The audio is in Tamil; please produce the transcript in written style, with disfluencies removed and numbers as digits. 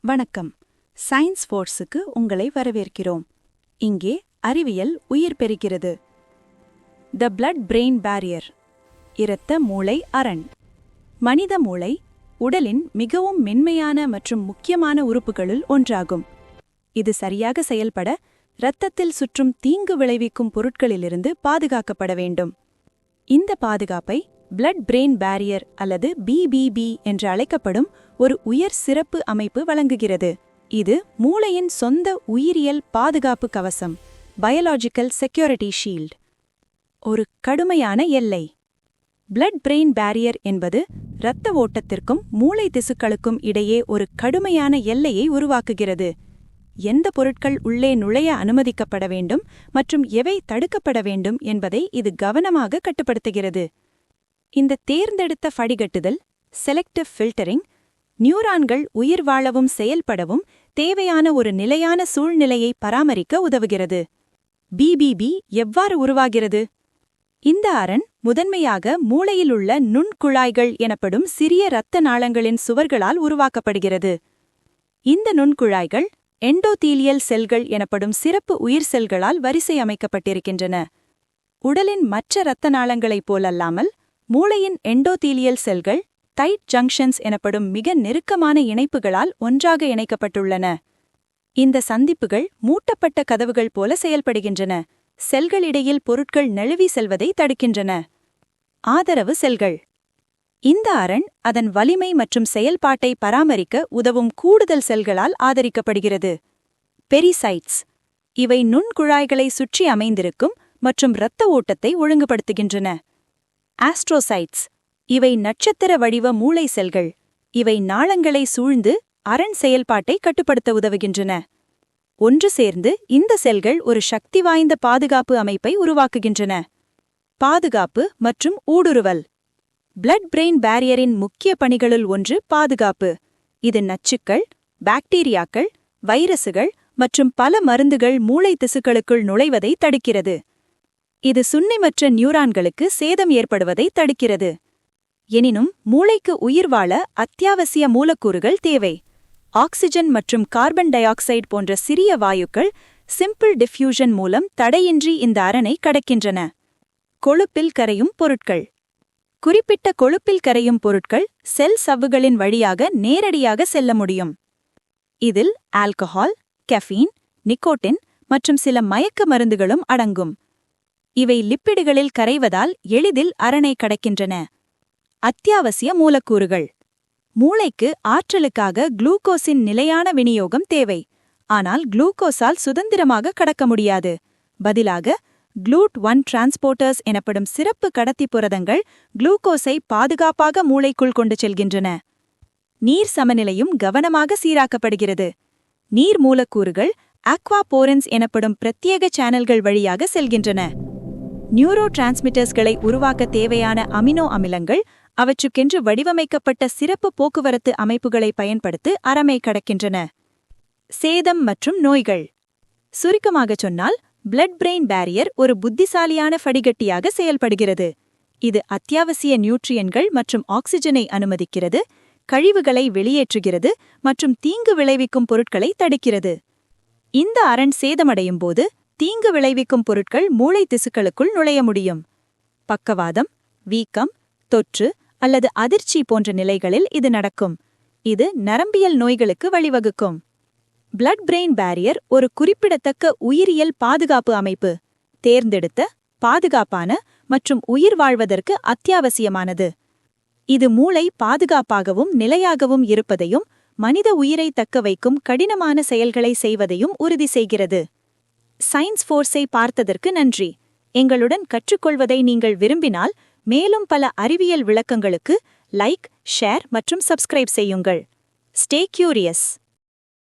வணக்கம். சயின்ஸ் ஃபோர்ஸுக்கு உங்களை வரவேற்கிறோம். இங்கே அறிவியல் உயிர் பெறுகிறது. த பிளட் பிரெயின் பேரியர், இரத்த மூளை அரண். மனித மூளை உடலின் மிகவும் மென்மையான மற்றும் முக்கியமான உறுப்புகளுள் ஒன்றாகும். இது சரியாக செயல்பட இரத்தத்தில் சுற்றும் தீங்கு விளைவிக்கும் பொருட்களிலிருந்து பாதுகாக்கப்பட வேண்டும். இந்த பாதுகாப்பை பிளட் பிரெயின் பேரியர் அல்லது பிபிபி என்று அழைக்கப்படும் ஒரு உயர் சிறப்பு அமைப்பு வழங்குகிறது. இது மூளையின் சொந்த உயிரியல் பாதுகாப்பு கவசம், பயாலஜிக்கல் செக்யூரிட்டி ஷீல்ட். ஒரு கடுமையான எல்லை. பிளட் பிரெயின் பேரியர் என்பது இரத்த ஓட்டத்திற்கும் மூளை திசுக்களுக்கும் இடையே ஒரு கடுமையான எல்லையை உருவாக்குகிறது. எந்த பொருட்கள் உள்ளே நுழைய அனுமதிக்கப்பட வேண்டும் மற்றும் எவை தடுக்கப்பட வேண்டும் என்பதை இது கவனமாக கட்டுப்படுத்துகிறது. இந்த தேர்ந்தெடுத்த வடிகட்டுதல், செலக்டிவ் ஃபில்டரிங், நியூரான்கள் உயிர் வாழவும் செயல்படவும் தேவையான ஒரு நிலையான சூழ்நிலையை பராமரிக்க உதவுகிறது. பிபிபி எவ்வாறு உருவாகிறது? இந்த அரண் முதன்மையாக மூளையிலுள்ள நுண்குழாய்கள் எனப்படும் சிறிய இரத்த நாளங்களின் சுவர்களால் உருவாக்கப்படுகிறது. இந்த நுண்குழாய்கள் எண்டோதீலியல் செல்கள் எனப்படும் சிறப்பு உயிர் செல்களால் வரிசை அமைக்கப்பட்டிருக்கின்றன. உடலின் மற்ற இரத்த நாளங்களைப் போலல்லாமல் மூளையின் எண்டோதீலியல் செல்கள் டைட் ஜங்ஷன்ஸ் எனப்படும் மிக நெருக்கமான இணைப்புகளால் ஒன்றாக இணைக்கப்பட்டுள்ளன. இந்த சந்திப்புகள் மூட்டப்பட்ட கதவுகள் போல செயல்படுகின்றன, செல்களிடையில் பொருட்கள் நழுவி செல்வதை தடுக்கின்றன. ஆதரவு செல்கள். இந்த அரண் அதன் வலிமை மற்றும் செயல்பாட்டை பராமரிக்க உதவும் கூடுதல் செல்களால் ஆதரிக்கப்படுகிறது. பெரிசைட்ஸ். இவை நுண்குழாய்களை சுற்றி அமைந்திருக்கும் மற்றும் இரத்த ஓட்டத்தை ஒழுங்குபடுத்துகின்றன. ஆஸ்ட்ரோசைட்ஸ். இவை நட்சத்திர வடிவ மூளை செல்கள். இவை நாளங்களை சூழ்ந்து அரண் செயல்பாட்டை கட்டுப்படுத்த உதவுகின்றன. ஒன்று சேர்ந்து இந்த செல்கள் ஒரு சக்தி வாய்ந்த பாதுகாப்பு அமைப்பை உருவாக்குகின்றன. பாதுகாப்பு மற்றும் ஊடுருவல். பிளட் பிரெயின் பேரியரின் முக்கிய பணிகளுள் ஒன்று பாதுகாப்பு. இது நச்சுக்கள், பாக்டீரியாக்கள், வைரசுகள் மற்றும் பல மருந்துகள் மூளை திசுக்களுக்குள் நுழைவதை தடுக்கிறது. இது சுண்ணமற்ற நியூரான்களுக்கு சேதம் ஏற்படுவதை தடுக்கிறது. எனினும் மூளைக்கு உயிர் வாழ அத்தியாவசிய மூலக்கூறுகள் தேவை. ஆக்சிஜன் மற்றும் கார்பன் டை ஆக்சைடு போன்ற சிறிய வாயுக்கள் சிம்பிள் டிஃப்யூஷன் மூலம் தடையின்றி இந்த அரணை கடக்கின்றன. கொழுப்பில் கரையும் பொருட்கள். குறிப்பிட்ட கொழுப்பில் கரையும் பொருட்கள் செல் சவ்வுகளின் வழியாக நேரடியாக செல்ல முடியும். இதில் ஆல்கஹால், கெஃபீன், நிக்கோட்டின் மற்றும் சில மயக்க மருந்துகளும் அடங்கும். இவை லிப்பிடுகளில் கரைவதால் எளிதில் அரணை கடக்கின்றன. அத்தியாவசிய மூலக்கூறுகள். மூளைக்கு ஆற்றலுக்காக குளுக்கோஸின் நிலையான விநியோகம் தேவை. ஆனால் குளுக்கோஸால் சுதந்திரமாக கடக்க முடியாது. பதிலாக GLUT1 டிரான்ஸ்போர்ட்டர்ஸ் எனப்படும் சிறப்பு கடத்தி புரதங்கள் குளுக்கோஸை பாதுகாப்பாக மூளைக்குள் கொண்டு செல்கின்றன. நீர் சமநிலையும் கவனமாக சீராக்கப்படுகிறது. நீர் மூலக்கூறுகள் அக்வாபோரன்ஸ் எனப்படும் பிரத்யேக சேனல்கள் வழியாக செல்கின்றன. நியூரோ டிரான்ஸ்மிட்டர்ஸ்களை உருவாக்க தேவையான அமினோ அமிலங்கள் அவற்றுக்கென்று வடிவமைக்கப்பட்ட சிறப்பு போக்குவரத்து அமைப்புகளை பயன்படுத்தி அரணை கடக்கின்றன. சேதம் மற்றும் நோய்கள். சுருக்கமாகச் சொன்னால், பிளட் பிரெயின் பேரியர் ஒரு புத்திசாலியான வடிகட்டியாக செயல்படுகிறது. இது அத்தியாவசிய நியூட்ரியன்கள் மற்றும் ஆக்சிஜனை அனுமதிக்கிறது, கழிவுகளை வெளியேற்றுகிறது மற்றும் தீங்கு விளைவிக்கும் பொருட்களை தடுக்கிறது. இந்த அரண் சேதமடையும் போது தீங்கு விளைவிக்கும் பொருட்கள் மூளை திசுக்களுக்குள் நுழைய முடியும். பக்கவாதம், வீக்கம், தொற்று அல்லது அதிர்ச்சி போன்ற நிலைகளில் இது நடக்கும். இது நரம்பியல் நோய்களுக்கு வழிவகுக்கும். பிளட் பிரெயின் பேரியர் ஒரு குறிப்பிடத்தக்க உயிரியல் பாதுகாப்பு அமைப்பு. தேர்ந்தெடுத்த, பாதுகாப்பான மற்றும் உயிர் வாழ்வதற்கு அத்தியாவசியமானது. இது மூளை பாதுகாப்பாகவும் நிலையாகவும் இருப்பதையும் மனித உயிரை தக்க வைக்கும் கடினமான செயல்களை செய்வதையும் உறுதி செய்கிறது. சயின்ஸ் ஃபோர்ஸை பார்த்ததற்கு நன்றி. எங்களுடன் கற்றுக்கொள்வதை நீங்கள் விரும்பினால் மேலும் பல அறிவியல் விளக்கங்களுக்கு லைக், ஷேர் மற்றும் சப்ஸ்கிரைப் செய்யுங்கள். Stay curious.